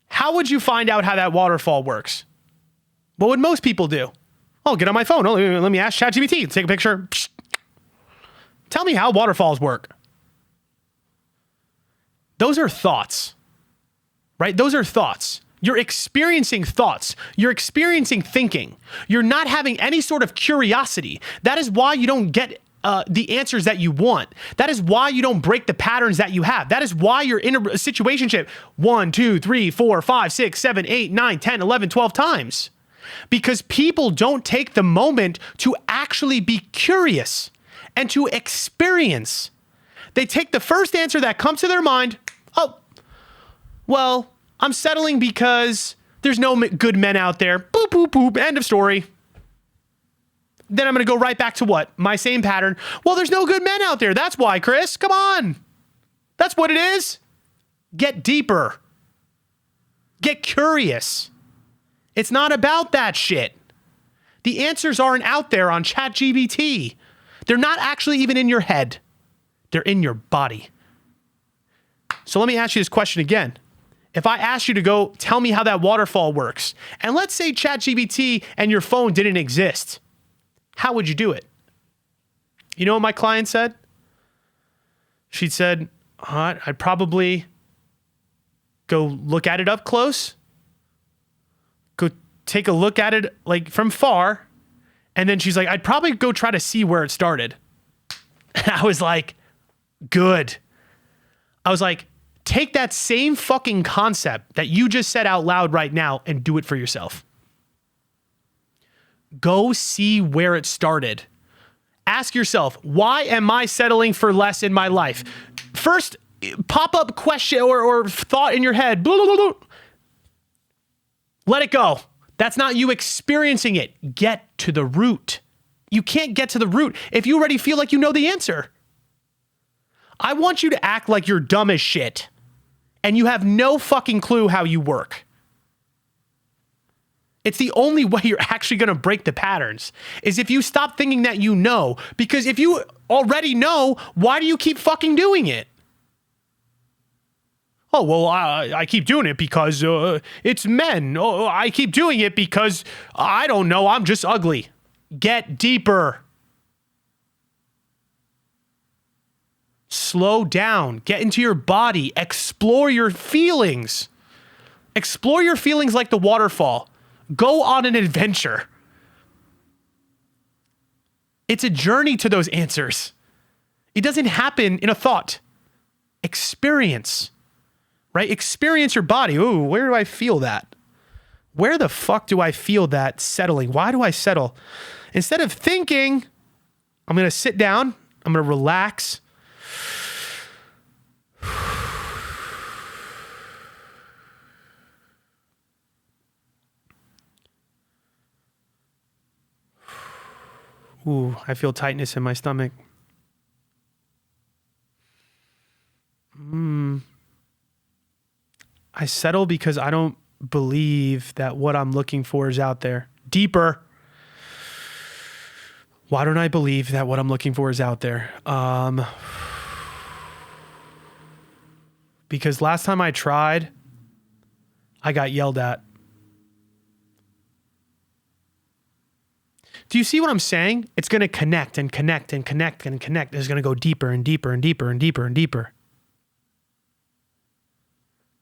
How would you find out how that waterfall works? What would most people do? Oh, get on my phone. Oh, let me ask ChatGPT. Take a picture. Psst. Tell me how waterfalls work. Those are thoughts, right? Those are thoughts. You're experiencing thoughts. You're experiencing thinking. You're not having any sort of curiosity. That is why you don't get the answers that you want. That is why you don't break the patterns that you have. That is why you're in a situationship 1, 2, 3, 4, 5, 6, 7, 8, 9, 10, 11, 12 times. because people don't take the moment to actually be curious and to experience. They take the first answer that comes to their mind. Oh, well, I'm settling because there's no good men out there. Boop, boop, boop. End of story. Then I'm going to go right back to what? My same pattern. Well, there's no good men out there. That's why, Chris. Come on. That's what it is. Get deeper. Get curious. It's not about that shit. The answers aren't out there on ChatGPT. They're not actually even in your head. They're in your body. So let me ask you this question again. If I asked you to go tell me how that waterfall works, and let's say ChatGPT and your phone didn't exist, how would you do it? You know what my client said? She said, I'd probably go look at it up close, go take a look at it like from far, and then she's like, I'd probably go try to see where it started. And I was like, good. I was like, take that same fucking concept that you just said out loud right now and do it for yourself. Go see where it started. Ask yourself, why am I settling for less in my life? First, pop-up question or thought in your head. Blah, blah, blah. Let it go. That's not you experiencing it. Get to the root. You can't get to the root if you already feel like you know the answer. I want you to act like you're dumb as shit and you have no fucking clue how you work. It's the only way you're actually going to break the patterns is if you stop thinking that you know, because if you already know, why do you keep fucking doing it? Oh, well, I keep doing it because it's men. Oh, I keep doing it because I don't know, I'm just ugly. Get deeper. Slow down. Get into your body. Explore your feelings. Explore your feelings like the waterfall. Go on an adventure. It's a journey to those answers. It doesn't happen in a thought. Experience, right? Experience your body. Ooh, where do I feel that? Where the fuck do I feel that settling? Why do I settle? Instead of thinking, I'm going to sit down. I'm going to relax. Ooh, I feel tightness in my stomach. I settle because I don't believe that what I'm looking for is out there. Deeper. Why don't I believe that what I'm looking for is out there? Because last time I tried, I got yelled at. Do you see what I'm saying? It's going to connect and connect and connect and connect. It's going to go deeper and deeper and deeper and deeper and deeper.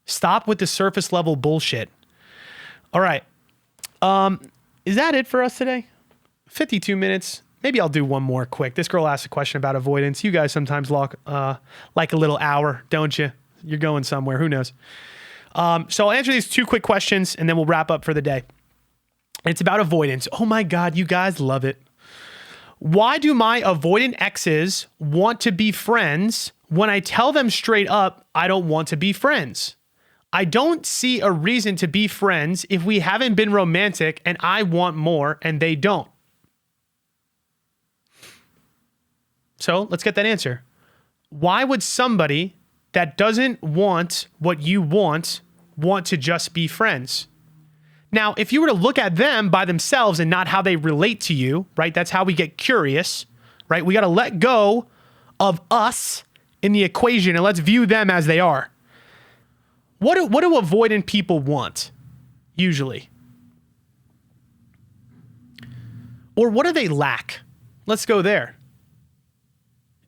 Stop with the surface level bullshit. All right. Is that it for us today? 52 minutes. Maybe I'll do one more quick. This girl asked a question about avoidance. You guys sometimes like a little hour, don't you? You're going somewhere. Who knows? So I'll answer these two quick questions and then we'll wrap up for the day. It's about avoidance. Oh my God, you guys love it. Why do my avoidant exes want to be friends when I tell them straight up, I don't want to be friends? I don't see a reason to be friends if we haven't been romantic and I want more and they don't. So let's get that answer. Why would somebody that doesn't want what you want to just be friends? Now, if you were to look at them by themselves and not how they relate to you, right? That's how we get curious, right? We got to let go of us in the equation and let's view them as they are. What do avoidant people want, usually? Or what do they lack? Let's go there.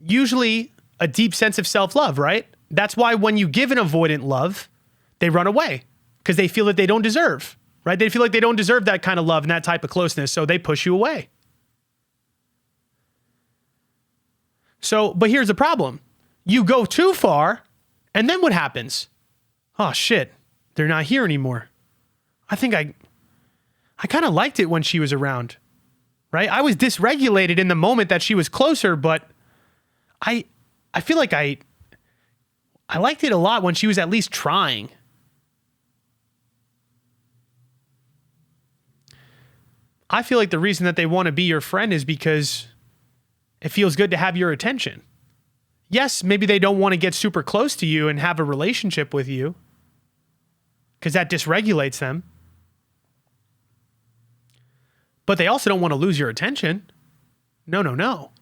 Usually a deep sense of self-love, right? That's why when you give an avoidant love, they run away because they feel that they don't deserve, right? They feel like they don't deserve that kind of love and that type of closeness, so they push you away. So, but here's the problem. You go too far, and then what happens? Oh shit, they're not here anymore. I think I kind of liked it when she was around, right? I was dysregulated in the moment that she was closer, but I feel like I liked it a lot when she was at least trying. I feel like the reason that they want to be your friend is because it feels good to have your attention. Yes, maybe they don't want to get super close to you and have a relationship with you because that dysregulates them. But they also don't want to lose your attention. No.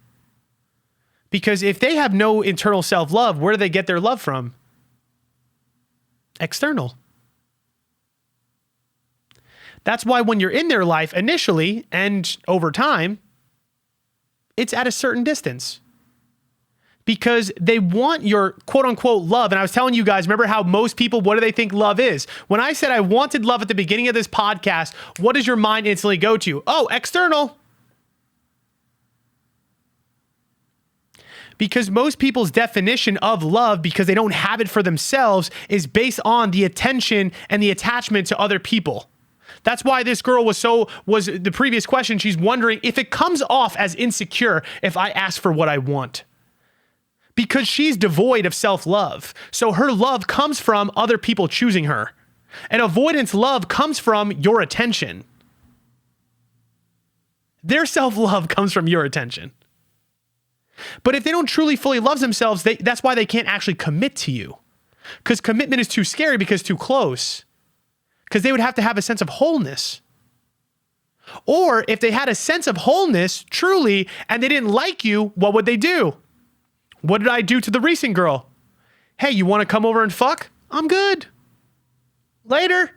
Because if they have no internal self-love, where do they get their love from? External. That's why when you're in their life initially and over time, it's at a certain distance. Because they want your quote unquote love. And I was telling you guys, remember how most people, what do they think love is? When I said I wanted love at the beginning of this podcast, what does your mind instantly go to? Oh, external. Because most people's definition of love, because they don't have it for themselves, is based on the attention and the attachment to other people. That's why this girl was the previous question. She's wondering if it comes off as insecure if I ask for what I want. Because she's devoid of self-love. So her love comes from other people choosing her. And avoidance love comes from your attention. Their self-love comes from your attention. But if they don't truly fully love themselves, that's why they can't actually commit to you. Because commitment is too scary because it's too close. Because they would have to have a sense of wholeness. Or if they had a sense of wholeness, truly, and they didn't like you, what would they do? What did I do to the recent girl? Hey, you want to come over and fuck? I'm good. Later.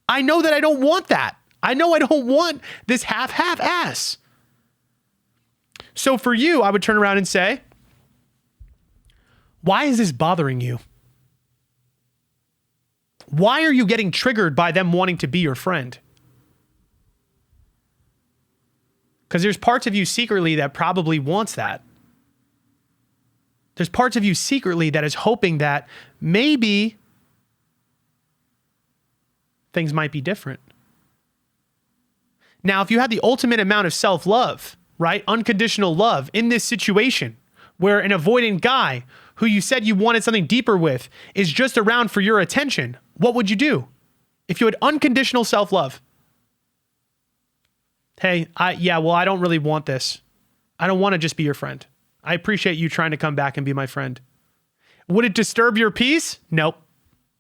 I know that I don't want that. I know I don't want this half-ass. So for you, I would turn around and say, why is this bothering you? Why are you getting triggered by them wanting to be your friend? Because there's parts of you secretly that probably wants that. There's parts of you secretly that is hoping that maybe things might be different. Now, if you had the ultimate amount of self-love, right? Unconditional love in this situation where an avoidant guy who you said you wanted something deeper with is just around for your attention, what would you do? If you had unconditional self-love. Hey, I don't really want this. I don't want to just be your friend. I appreciate you trying to come back and be my friend. Would it disturb your peace? Nope.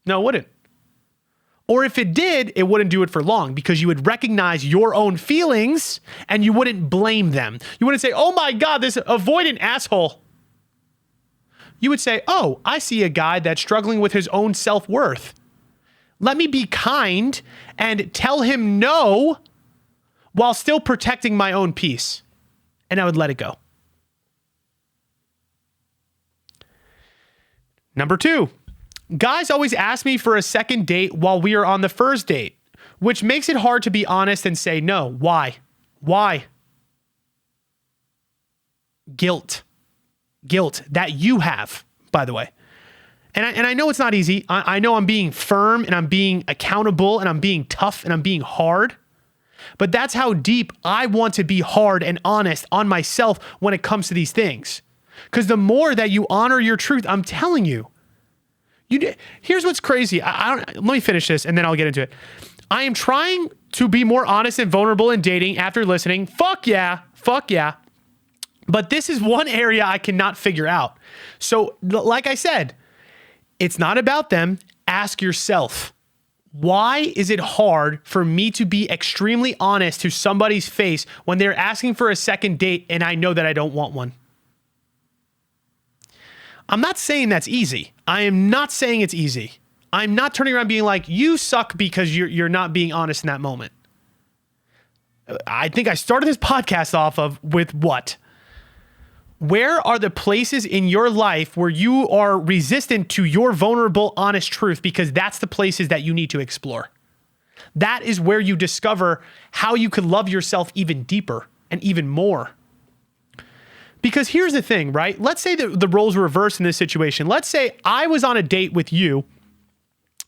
No, it wouldn't. Or if it did, it wouldn't do it for long because you would recognize your own feelings and you wouldn't blame them. You wouldn't say, oh my God, this avoidant asshole. You would say, oh, I see a guy that's struggling with his own self-worth. Let me be kind and tell him no while still protecting my own peace. And I would let it go. Number 2, guys always ask me for a second date while we are on the first date, which makes it hard to be honest and say no. Why? Guilt that you have, by the way. And I know it's not easy. I know I'm being firm and I'm being accountable and I'm being tough and I'm being hard. But that's how deep I want to be hard and honest on myself when it comes to these things. Because the more that you honor your truth, I'm telling you, here's what's crazy. Let me finish this and then I'll get into it. I am trying to be more honest and vulnerable in dating after listening. Fuck yeah. But this is one area I cannot figure out. So like I said, it's not about them. Ask yourself, why is it hard for me to be extremely honest to somebody's face when they're asking for a second date and I know that I don't want one? I'm not saying that's easy. I am not saying it's easy. I'm not turning around being like, you suck because you're not being honest in that moment. I think I started this podcast off with what? Where are the places in your life where you are resistant to your vulnerable, honest truth? Because that's the places that you need to explore. That is where you discover how you could love yourself even deeper and even more. Because here's the thing, right? Let's say that the roles were reversed in this situation. Let's say I was on a date with you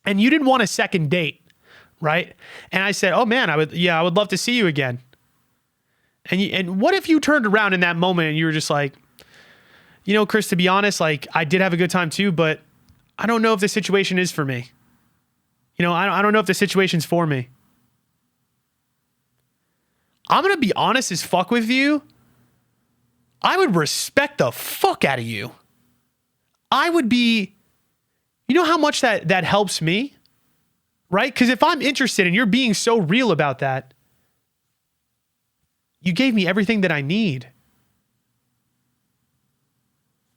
and you didn't want a second date, right? And I said, oh man, I would love to see you again. And what if you turned around in that moment and you were just like, Chris, to be honest, like I did have a good time too, but I don't know if the situation is for me. I don't know if the situation's for me. I'm going to be honest as fuck with you. I would respect the fuck out of you. I would be, how much that helps me, right? Because if I'm interested and you're being so real about that, you gave me everything that I need.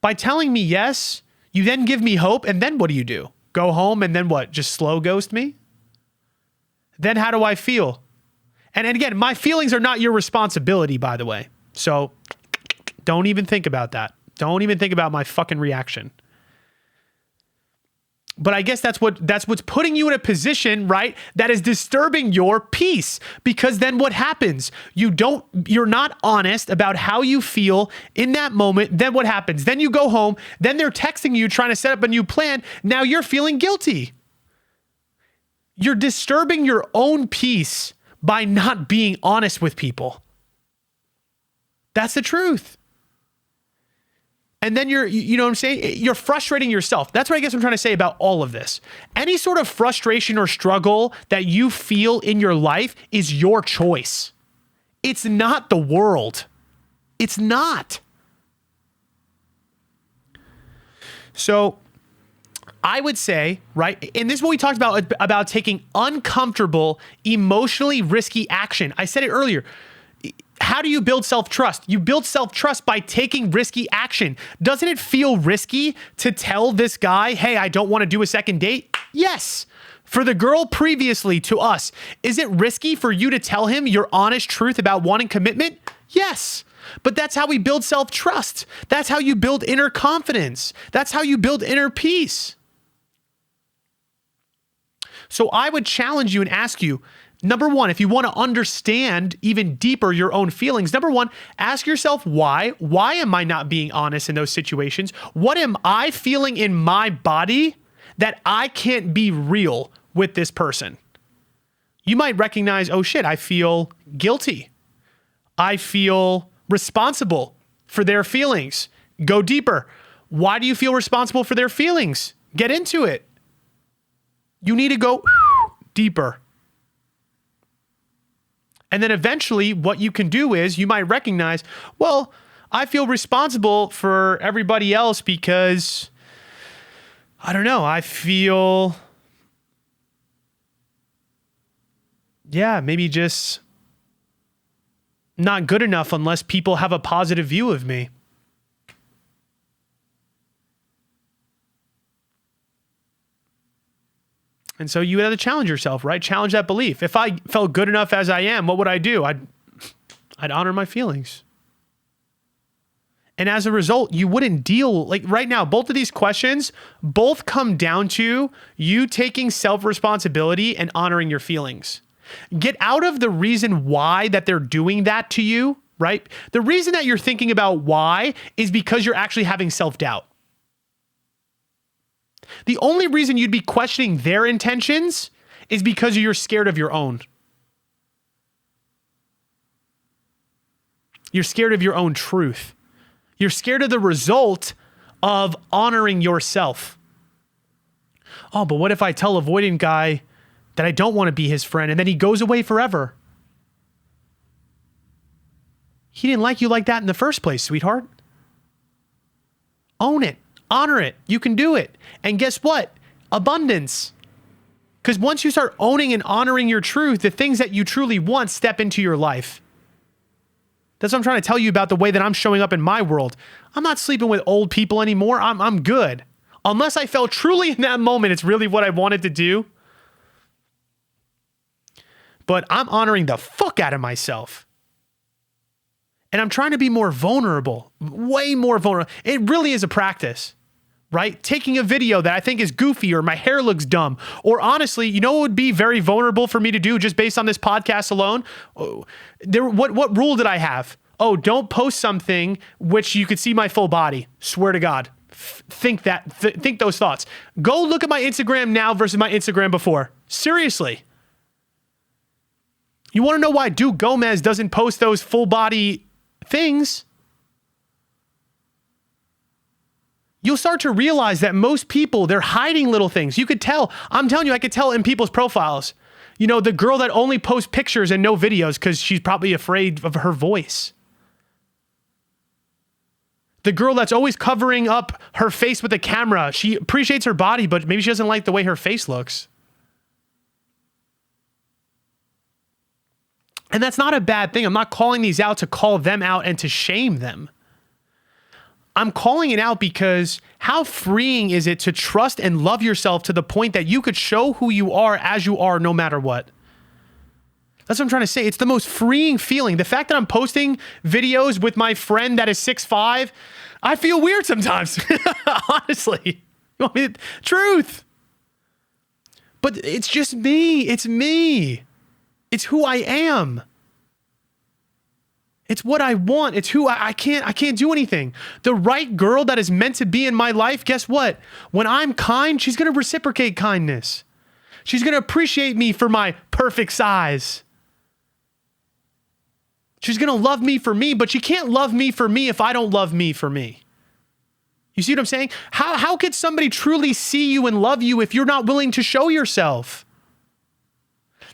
By telling me yes, you then give me hope, and then what do? Go home and then what? Just slow ghost me? Then how do I feel? And again, my feelings are not your responsibility, by the way. So don't even think about that. Don't even think about my fucking reaction. But I guess that's what's putting you in a position, right, that is disturbing your peace. Because then what happens? You're not honest about how you feel in that moment. Then what happens? Then you go home. Then they're texting you, trying to set up a new plan. Now you're feeling guilty. You're disturbing your own peace by not being honest with people. That's the truth. And then you know what I'm saying? You're frustrating yourself. That's what I guess I'm trying to say about all of this. Any sort of frustration or struggle that you feel in your life is your choice. It's not the world. It's not. So I would say, right, and this is what we talked about taking uncomfortable, emotionally risky action. I said it earlier. How do you build self-trust? You build self-trust by taking risky action. Doesn't it feel risky to tell this guy, hey, I don't want to do a second date? Yes. For the girl previously to us, is it risky for you to tell him your honest truth about wanting commitment? Yes. But that's how we build self-trust. That's how you build inner confidence. That's how you build inner peace. So I would challenge you and ask you, number one, if you want to understand even deeper your own feelings, number one, ask yourself why. Why am I not being honest in those situations? What am I feeling in my body that I can't be real with this person? You might recognize, oh shit, I feel guilty. I feel responsible for their feelings. Go deeper. Why do you feel responsible for their feelings? Get into it. You need to go deeper. And then eventually what you can do is you might recognize, well, I feel responsible for everybody else because, I don't know, I feel, maybe just not good enough unless people have a positive view of me. And so you have to challenge yourself, right? Challenge that belief. If I felt good enough as I am, what would I do? I'd honor my feelings. And as a result, you wouldn't deal, like right now, both of these questions, both come down to you taking self-responsibility and honoring your feelings. Get out of the reason why that they're doing that to you, right? The reason that you're thinking about why is because you're actually having self-doubt. The only reason you'd be questioning their intentions is because you're scared of your own. You're scared of your own truth. You're scared of the result of honoring yourself. Oh, but what if I tell avoidant guy that I don't want to be his friend and then he goes away forever? He didn't like you like that in the first place, sweetheart. Own it. Honor it. You can do it. And guess what? Abundance. Because once you start owning and honoring your truth, the things that you truly want step into your life. That's what I'm trying to tell you about the way that I'm showing up in my world. I'm not sleeping with old people anymore. I'm good. Unless I felt truly in that moment, it's really what I wanted to do. But I'm honoring the fuck out of myself. And I'm trying to be more vulnerable, way more vulnerable. It really is a practice. Right? Taking a video that I think is goofy or my hair looks dumb. Or honestly, you know what would be very vulnerable for me to do just based on this podcast alone? What rule did I have? Oh, don't post something which you could see my full body. Swear to God. Think those thoughts. Go look at my Instagram now versus my Instagram before. Seriously. You want to know why Duke Gomez doesn't post those full body things? You'll start to realize that most people, they're hiding little things. You could tell. I'm telling you, I could tell in people's profiles. You know, the girl that only posts pictures and no videos because she's probably afraid of her voice. The girl that's always covering up her face with a camera. She appreciates her body, but maybe she doesn't like the way her face looks. And that's not a bad thing. I'm not calling these out to call them out and to shame them. I'm calling it out because how freeing is it to trust and love yourself to the point that you could show who you are as you are no matter what? That's what I'm trying to say. It's the most freeing feeling. The fact that I'm posting videos with my friend that is 6'5", I feel weird sometimes. Honestly. You want me to, truth. But it's just me. It's me. It's who I am. It's what I want. It's who I can't do anything. The right girl that is meant to be in my life, guess what? When I'm kind, she's going to reciprocate kindness. She's going to appreciate me for my perfect size. She's going to love me for me, but she can't love me for me if I don't love me for me. You see what I'm saying? How could somebody truly see you and love you if you're not willing to show yourself?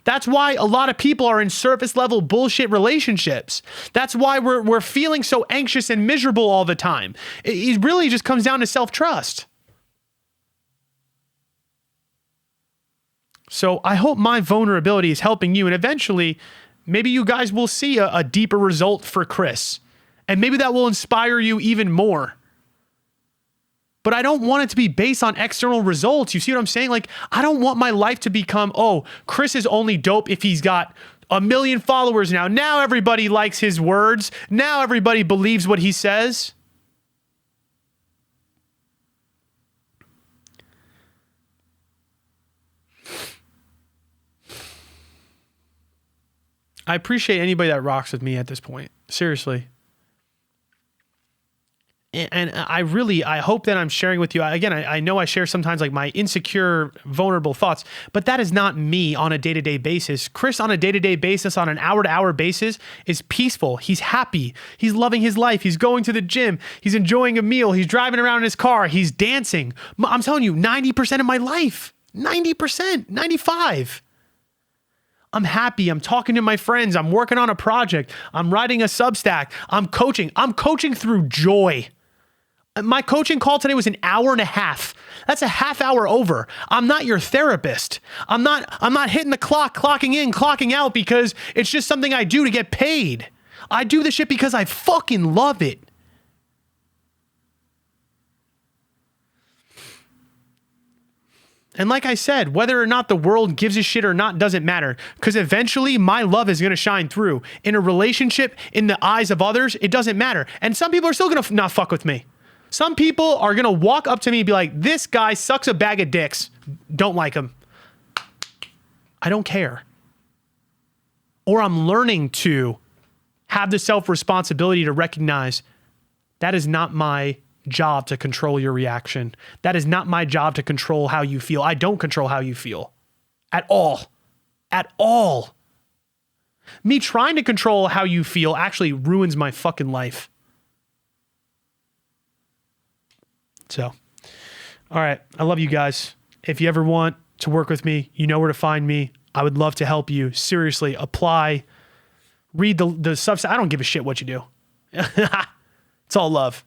That's why a lot of people are in surface level bullshit relationships. That's why we're feeling so anxious and miserable all the time. It really just comes down to self-trust. So I hope my vulnerability is helping you, and eventually maybe you guys will see a deeper result for Chris, and maybe that will inspire you even more. But I don't want it to be based on external results. You see what I'm saying? Like, I don't want my life to become, oh, Chris is only dope if he's got 1 million followers now. Now everybody likes his words. Now everybody believes what he says. I appreciate anybody that rocks with me at this point. Seriously. And I hope that I'm sharing with you. Again, I know I share sometimes like my insecure, vulnerable thoughts, but that is not me on a day-to-day basis. Chris on a day-to-day basis, on an hour-to-hour basis, is peaceful. He's happy. He's loving his life. He's going to the gym. He's enjoying a meal. He's driving around in his car. He's dancing. I'm telling you, 90% of my life, 90%, 95%. I'm happy. I'm talking to my friends. I'm working on a project. I'm writing a Substack. I'm coaching. I'm coaching through joy. My coaching call today was an hour and a half. That's a half hour over. I'm not your therapist. I'm not hitting the clock, clocking in, clocking out because it's just something I do to get paid. I do this shit because I fucking love it. And like I said, whether or not the world gives a shit or not doesn't matter, because eventually my love is going to shine through. In a relationship, in the eyes of others, it doesn't matter. And some people are still going to not fuck with me. Some people are going to walk up to me and be like, this guy sucks a bag of dicks. Don't like him. I don't care. Or I'm learning to have the self-responsibility to recognize that is not my job to control your reaction. That is not my job to control how you feel. I don't control how you feel at all. At all. Me trying to control how you feel actually ruins my fucking life. So, all right. I love you guys. If you ever want to work with me, you know where to find me. I would love to help you. Seriously, apply. Read the substance. I don't give a shit what you do. It's all love.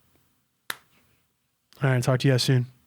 All right, talk to you guys soon.